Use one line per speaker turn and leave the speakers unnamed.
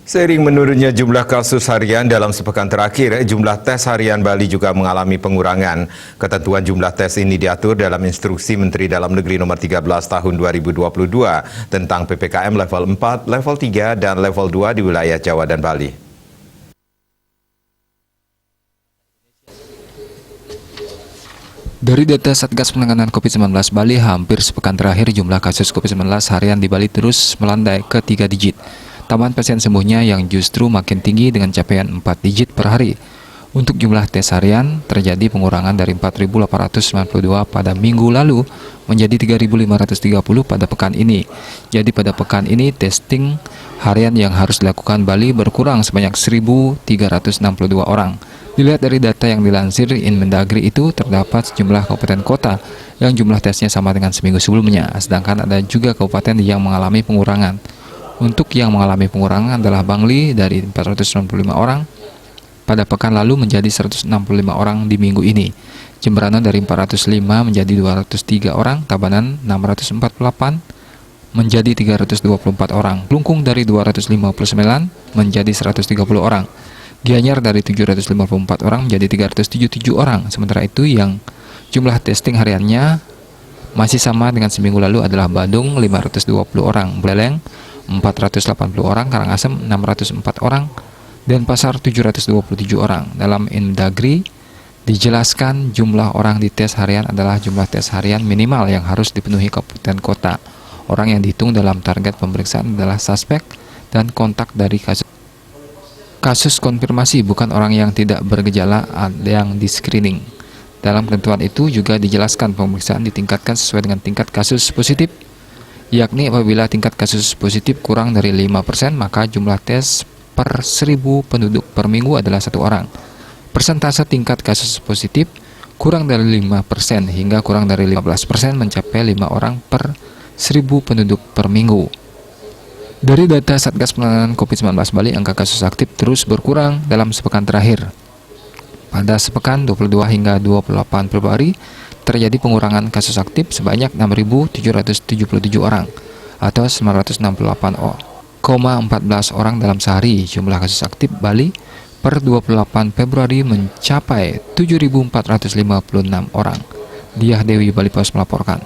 Seiring menurunnya jumlah kasus harian dalam sepekan terakhir, jumlah tes harian Bali juga mengalami pengurangan. Ketentuan jumlah tes ini diatur dalam Instruksi Menteri Dalam Negeri Nomor 13 Tahun 2022 tentang PPKM level 4, level 3, dan level 2 di wilayah Jawa dan Bali.
Dari data Satgas Penanganan COVID-19 Bali, hampir sepekan terakhir jumlah kasus COVID-19 harian di Bali terus melandai ke 3 digit. Tambahan pasien sembuhnya yang justru makin tinggi dengan capaian 4 digit per hari. Untuk jumlah tes harian, terjadi pengurangan dari 4.892 pada minggu lalu menjadi 3.530 pada pekan ini. Jadi pada pekan ini, testing harian yang harus dilakukan Bali berkurang sebanyak 1.362 orang. Dilihat dari data yang dilansir Inmendagri itu, terdapat sejumlah kabupaten kota yang jumlah tesnya sama dengan seminggu sebelumnya, sedangkan ada juga kabupaten yang mengalami pengurangan. Untuk yang mengalami pengurangan adalah Bangli dari 495 orang pada pekan lalu menjadi 165 orang di minggu ini. Jemberana dari 405 menjadi 203 orang, Tabanan 648 menjadi 324 orang, Klungkung dari 259 menjadi 130 orang, Gianyar dari 754 orang menjadi 377 orang. Sementara itu yang jumlah testing hariannya masih sama dengan seminggu lalu adalah Badung 520 orang, Buleleng 480 orang, Karangasem 604 orang, Denpasar 727 orang. Dalam Inmendagri dijelaskan jumlah orang dites harian adalah jumlah tes harian minimal yang harus dipenuhi kabupaten kota. Orang yang dihitung dalam target pemeriksaan adalah suspek dan kontak dari kasus konfirmasi, bukan orang yang tidak bergejala yang di screening. Dalam ketentuan itu juga dijelaskan pemeriksaan ditingkatkan sesuai dengan tingkat kasus positif, yakni apabila tingkat kasus positif kurang dari 5%, maka jumlah tes per 1.000 penduduk per minggu adalah 1 orang. Persentase tingkat kasus positif kurang dari 5% hingga kurang dari 15% mencapai 5 orang per 1.000 penduduk per minggu. Dari data Satgas Penanganan COVID-19 Bali, angka kasus aktif terus berkurang dalam sepekan terakhir. Pada sepekan 22 hingga 28 Februari, terjadi pengurangan kasus aktif sebanyak 6.777 orang atau 968,14 orang dalam sehari. Jumlah kasus aktif Bali per 28 Februari mencapai 7.456 orang. Diah Dewi, Bali Pos melaporkan.